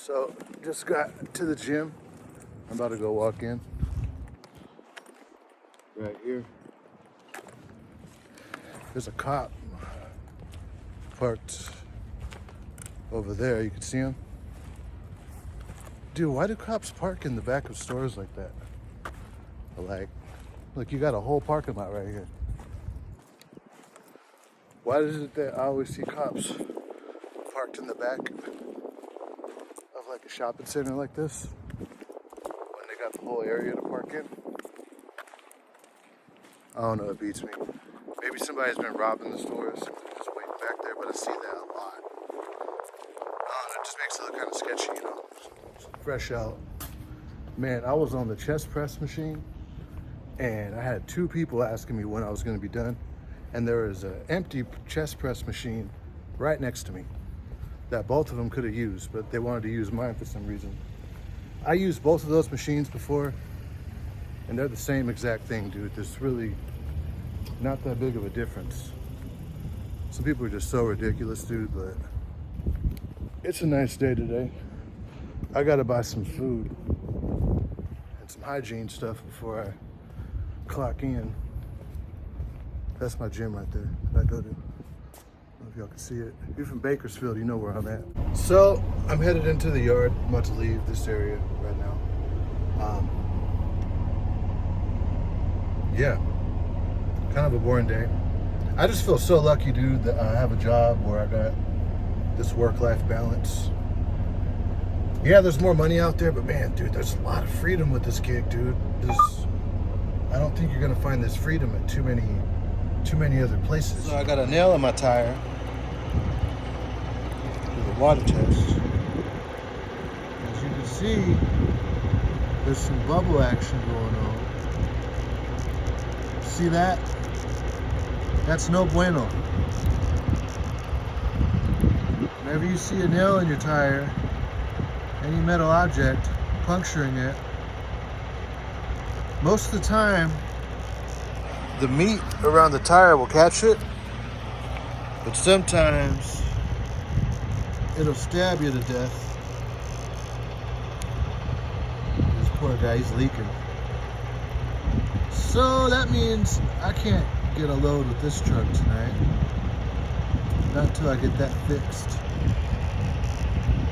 So just got to the gym. I'm about to go walk in. Right here. There's a cop parked over there. You can see him. Dude, why do cops park in the back of stores like that? Like, look, you got a whole parking lot right here. Why is it that I always see cops parked in the back of like a shopping center like this when they got the whole area to park in? I don't know, it beats me. Maybe somebody's been robbing the stores and just waiting back there, but I see that a lot. I don't know, it just makes it look kind of sketchy, you know? Fresh out. Man, I was on the chest press machine and I had two people asking me when I was going to be done, and there was an empty chest press machine right next to me that both of them could have used, but they wanted to use mine for some reason. I used both of those machines before and they're the same exact thing, dude. There's really not that big of a difference. Some people are just so ridiculous, dude, but it's a nice day today. I gotta buy some food and some hygiene stuff before I clock in. That's my gym right there that I go to. I don't know if y'all can see it. If you're from Bakersfield, you know where I'm at. So I'm headed into the yard. I'm about to leave this area right now. Yeah, kind of a boring day. I just feel so lucky, dude, that I have a job where I got this work-life balance. Yeah, there's more money out there, but man, dude, there's a lot of freedom with this gig, dude. I don't think you're gonna find this freedom at too many other places. So I got a nail in my tire. Do the water test. As you can see, there's some bubble action going on. See that? That's no bueno. Whenever you see a nail in your tire, any metal object, puncturing it, most of the time, the meat around the tire will catch it, but sometimes it'll stab you to death. This poor guy, he's leaking. So that means I can't get a load with this truck tonight. Not until I get that fixed.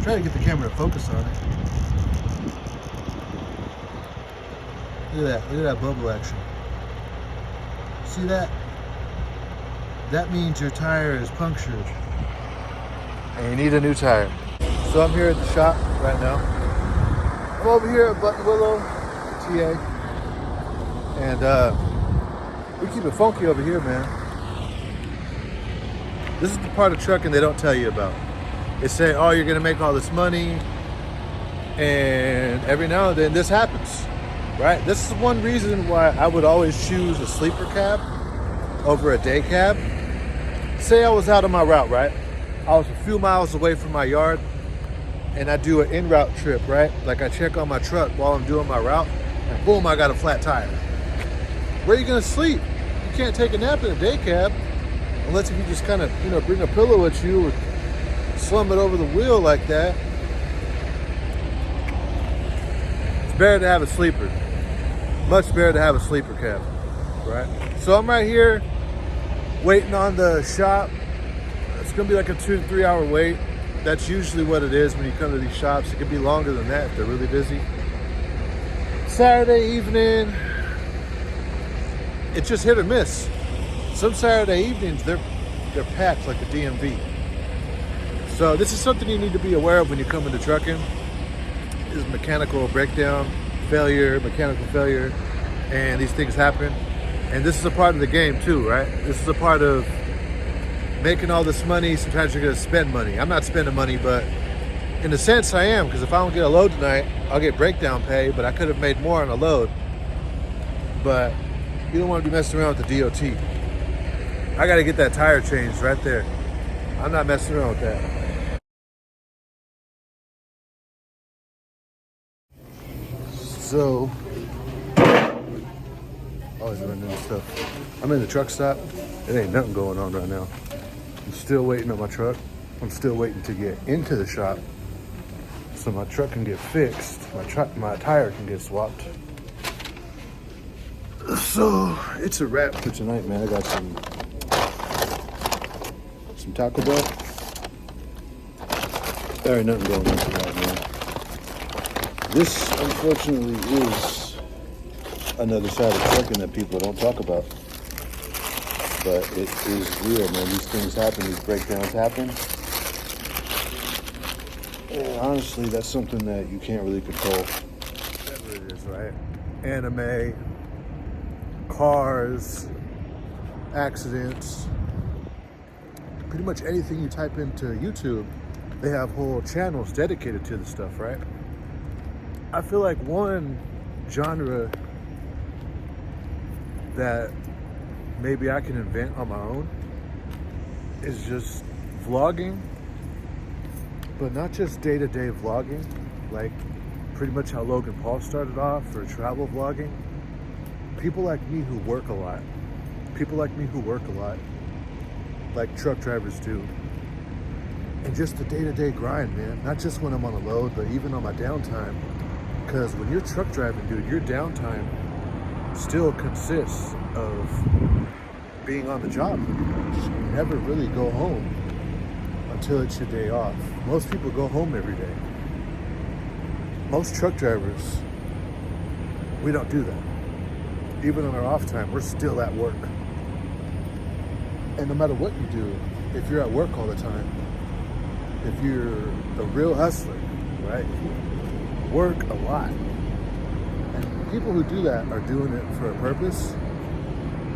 Try to get the camera to focus on it. Look at that bubble action. See that? That means your tire is punctured and you need a new tire. So I'm here at the shop right now. I'm over here at Buttonwillow, TA. And we keep it funky over here, man. This is the part of trucking they don't tell you about. They say, oh, you're gonna make all this money, and every now and then this happens, right? This is one reason why I would always choose a sleeper cab over a day cab. Say I was out on my route, right? I was a few miles away from my yard, and I do an en-route trip, right? Like I check on my truck while I'm doing my route, and boom, I got a flat tire. Where are you gonna sleep? You can't take a nap in a day cab unless if you just kind of, bring a pillow with you or slum it over the wheel like that. It's better to have a sleeper. Much better to have a sleeper cab, right? So I'm right here waiting on the shop. It's gonna be like a 2 to 3 hour wait. That's usually what it is when you come to these shops. It can be longer than that if they're really busy. Saturday evening, it's just hit or miss. Some Saturday evenings, they're packed like the DMV. So this is something you need to be aware of when you come into trucking, is mechanical breakdown, mechanical failure, and these things happen. And this is a part of the game too, right? This is a part of making all this money. Sometimes you're gonna spend money. I'm not spending money, but in a sense I am, because if I don't get a load tonight, I'll get breakdown pay, but I could have made more on a load. But you don't want to be messing around with the DOT. I got to get that tire changed right there. I'm not messing around with that. So, always running into stuff. I'm in the truck stop. It ain't nothing going on right now. I'm still waiting on my truck. I'm still waiting to get into the shop so my truck can get fixed. My tire can get swapped. So it's a wrap for tonight, man. I got some Taco Bell. There ain't nothing going on tonight, man. This, unfortunately, is another side of trucking that people don't talk about. But it is real, man. These things happen. These breakdowns happen. And honestly, that's something that you can't really control. Whatever it is, right? Anime, cars, accidents. Pretty much anything you type into YouTube, they have whole channels dedicated to the stuff, right? I feel like one genre that maybe I can invent on my own is just vlogging, but not just day-to-day vlogging, like pretty much how Logan Paul started off, or travel vlogging. People like me who work a lot, like truck drivers do, and just the day-to-day grind, man. Not just when I'm on a load, but even on my downtime. Because when you're truck driving, dude, your downtime still consists of being on the job. You never really go home until it's your day off. Most people go home every day. Most truck drivers, we don't do that. Even on our off time, we're still at work. And no matter what you do, if you're at work all the time, if you're a real hustler, right? You work a lot. And people who do that are doing it for a purpose.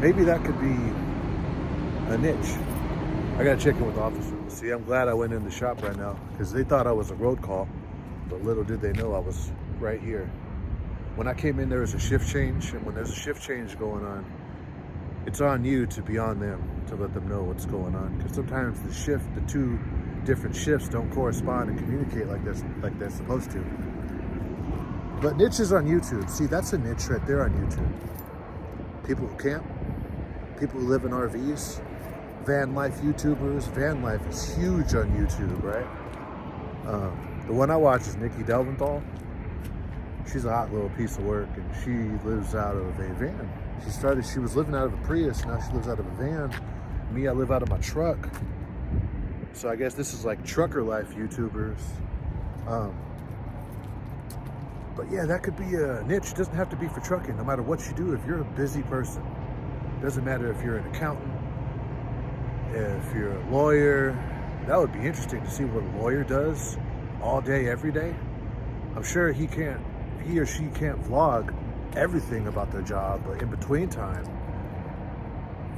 Maybe that could be a niche. I gotta check in with the officer. See, I'm glad I went in the shop right now because they thought I was a road call, but little did they know I was right here. When I came in, there was a shift change, and when there's a shift change going on, it's on you to be on them to let them know what's going on. Because sometimes the two different shifts don't correspond and communicate like they're supposed to. But niches on YouTube, see, that's a niche right there on YouTube. People who camp, people who live in RVs, van life YouTubers. Van life is huge on YouTube, right? The one I watch is Nikki Delventhal. She's a hot little piece of work, and she lives out of a van. She was living out of a Prius, now she lives out of a van. Me, I live out of my truck. So I guess this is like trucker life YouTubers. But yeah, that could be a niche. It doesn't have to be for trucking, no matter what you do. If you're a busy person, doesn't matter if you're an accountant, if you're a lawyer. That would be interesting to see what a lawyer does all day, every day. I'm sure he or she can't vlog everything about their job, but in between time,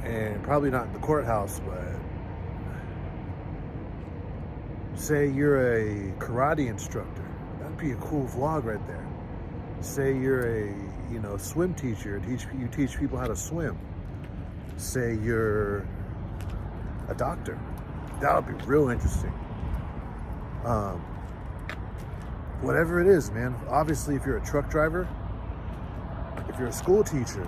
and probably not in the courthouse, but say you're a karate instructor. That'd be a cool vlog right there. Say you're a swim teacher, you teach people how to swim. Say you're a doctor. That would be real interesting. Whatever it is, man. Obviously, if you're a truck driver, if you're a school teacher,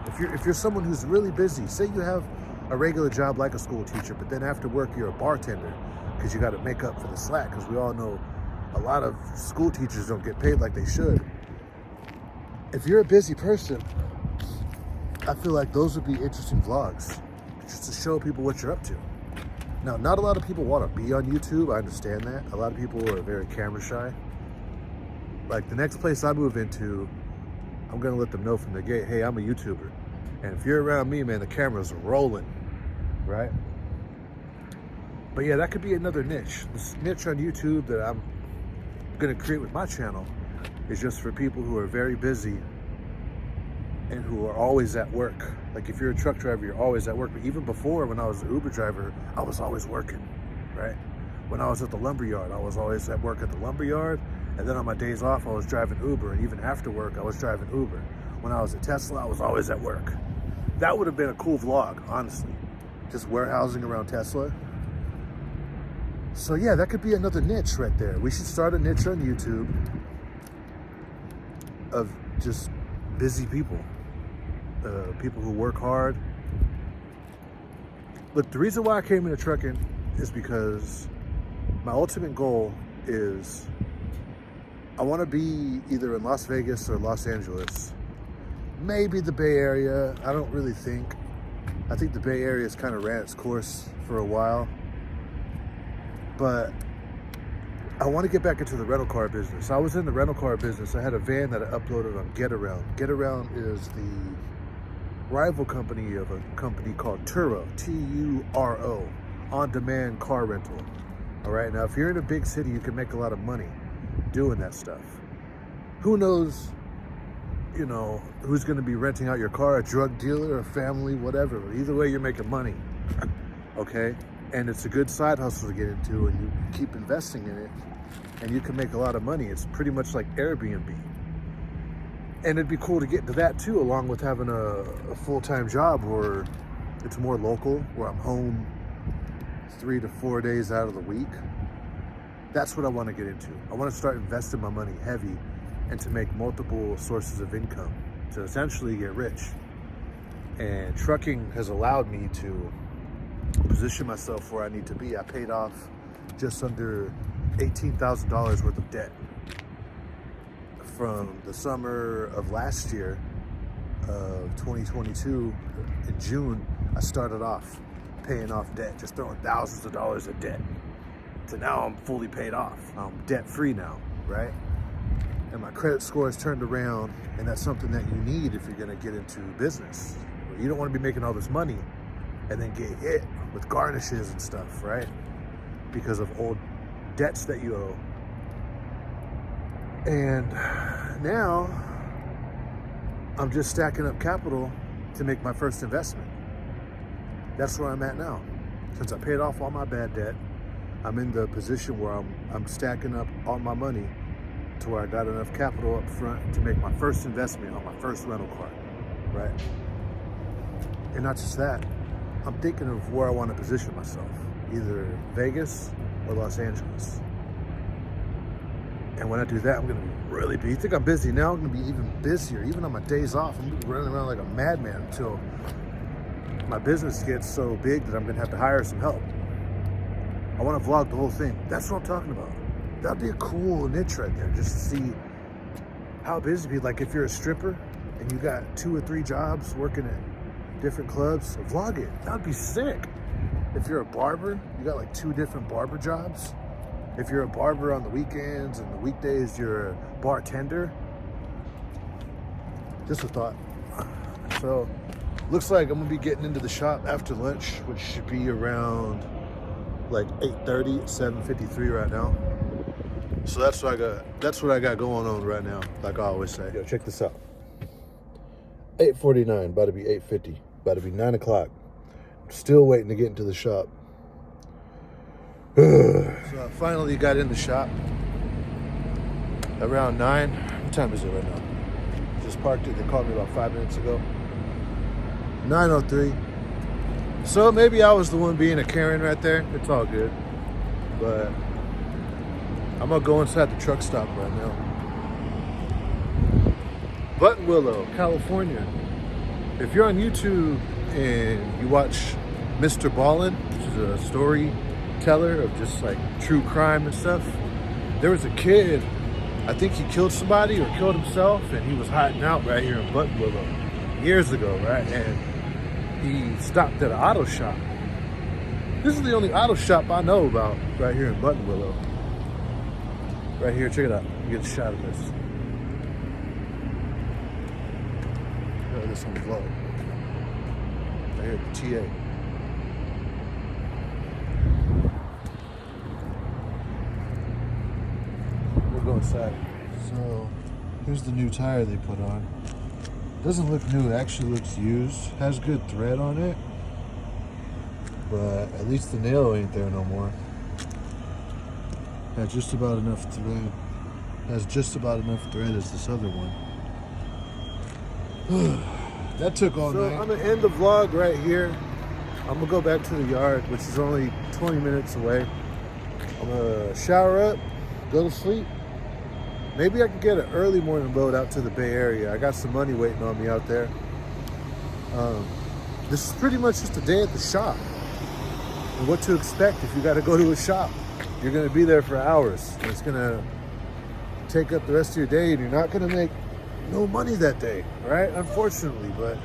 if you're someone who's really busy, say you have a regular job like a school teacher, but then after work you're a bartender because you got to make up for the slack, because we all know a lot of school teachers don't get paid like they should. If you're a busy person, I feel like those would be interesting vlogs, just to show people what you're up to. Now, not a lot of people want to be on YouTube. I understand that. A lot of people are very camera shy. Like the next place I move into, I'm going to let them know from the gate, hey, I'm a YouTuber. And if you're around me, man, the camera's rolling, right? But yeah, that could be another niche. This niche on YouTube that I'm going to create with my channel is just for people who are very busy and who are always at work. Like if you're a truck driver, you're always at work. But even before, when I was an Uber driver, I was always working, right? When I was at the lumberyard, I was always at work at the lumberyard. And then on my days off, I was driving Uber. And even after work, I was driving Uber. When I was at Tesla, I was always at work. That would have been a cool vlog, honestly. Just warehousing around Tesla. So yeah, that could be another niche right there. We should start a niche on YouTube of just busy people. People who work hard. Look, the reason why I came into trucking is because my ultimate goal is I want to be either in Las Vegas or Los Angeles. Maybe the Bay Area. I don't really think. I think the Bay Area has kind of ran its course for a while. But I want to get back into the rental car business. I was in the rental car business. I had a van that I uploaded on GetAround. GetAround is the rival company of a company called Turo, Turo, on-demand car rental. All right, now if you're in a big city, you can make a lot of money doing that stuff. Who knows, you know, who's going to be renting out your car, a drug dealer, a family, whatever. But either way, you're making money, okay? And it's a good side hustle to get into, and you keep investing in it, and you can make a lot of money. It's pretty much like Airbnb. And it'd be cool to get into that too, along with having a full-time job where it's more local, where I'm home 3 to 4 days out of the week. That's what I want to get into. I want to start investing my money heavy and to make multiple sources of income to essentially get rich. And trucking has allowed me to position myself where I need to be. I paid off just under $18,000 worth of debt from the summer of last year of 2022. In June, I started off paying off debt, just throwing thousands of dollars of debt. So now I'm fully paid off. I'm debt free now, right? And my credit score has turned around, and that's something that you need if you're gonna get into business. You don't wanna be making all this money and then get hit with garnishes and stuff, right? Because of old debts that you owe. And now I'm just stacking up capital to make my first investment. That's where I'm at now. Since I paid off all my bad debt, I'm in the position where I'm stacking up all my money to where I got enough capital up front to make my first investment on my first rental car, right? And not just that, I'm thinking of where I want to position myself, either Vegas or Los Angeles. And when I do that, I'm gonna be really busy. You think I'm busy now? I'm gonna be even busier. Even on my days off, I'm gonna be running around like a madman until my business gets so big that I'm gonna have to hire some help. I wanna vlog the whole thing. That's what I'm talking about. That'd be a cool niche right there, just to see how busy it'd be. Like if you're a stripper and you got 2 or 3 jobs working at different clubs, vlog it. That'd be sick. If you're a barber, you got like 2 different barber jobs. If you're a barber on the weekends and the weekdays, you're a bartender. Just a thought. So, looks like I'm gonna be getting into the shop after lunch, which should be around like 8:30, 7:53 right now. So that's what I got. That's what I got going on right now. Like I always say. Yo, check this out. 8:49, about to be 8:50, about to be 9 o'clock. Still waiting to get into the shop. So I finally got in the shop around 9. What time is it right now? Just parked it. They called me about 5 minutes ago. 9:03. So maybe I was the one being a Karen right there. It's all good. But I'm gonna go inside the truck stop right now. Buttonwillow, California. If you're on YouTube and you watch Mr. Ballin, which is a storyteller of just like true crime and stuff, there was a kid, I think he killed somebody or killed himself, and he was hiding out right here in Buttonwillow years ago, right? And he stopped at an auto shop. This is the only auto shop I know about right here in Buttonwillow. Right here, check it out. You get a shot of this. Look at this on the vlog. Right here at the TA. We'll go inside. So, here's the new tire they put on. Doesn't look new, it actually looks used. Has good thread on it. But at least the nail ain't there no more. Has just about enough thread. Has just about enough thread as this other one. That took all night. I'm gonna end the vlog right here. I'm gonna go back to the yard, which is only 20 minutes away. I'm gonna shower up, go to sleep. Maybe I can get an early morning load out to the Bay Area. I got some money waiting on me out there. This is pretty much just a day at the shop. And what to expect if you gotta go to a shop. You're gonna be there for hours. And it's gonna take up the rest of your day, and you're not gonna make no money that day, right? Unfortunately, but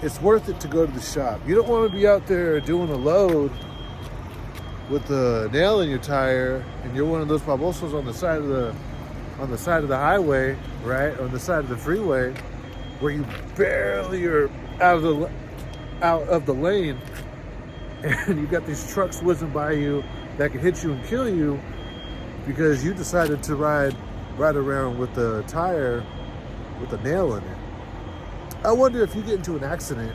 it's worth it to go to the shop. You don't want to be out there doing a load with a nail in your tire, and you're one of those babosos on the side of the highway, right, on the side of the freeway, where you barely are out of the lane, and you got these trucks whizzing by you that can hit you and kill you because you decided to ride around with the tire with a nail in it. I wonder if you get into an accident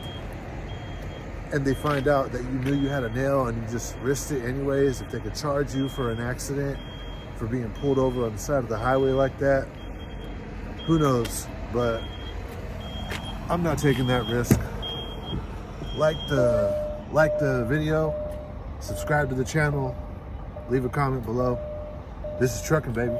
and they find out that you knew you had a nail and you just risked it anyways, if they could charge you for an accident for being pulled over on the side of the highway like that. Who knows? But I'm not taking that risk. Like the video, subscribe to the channel, leave a comment below. This is Trucking, baby.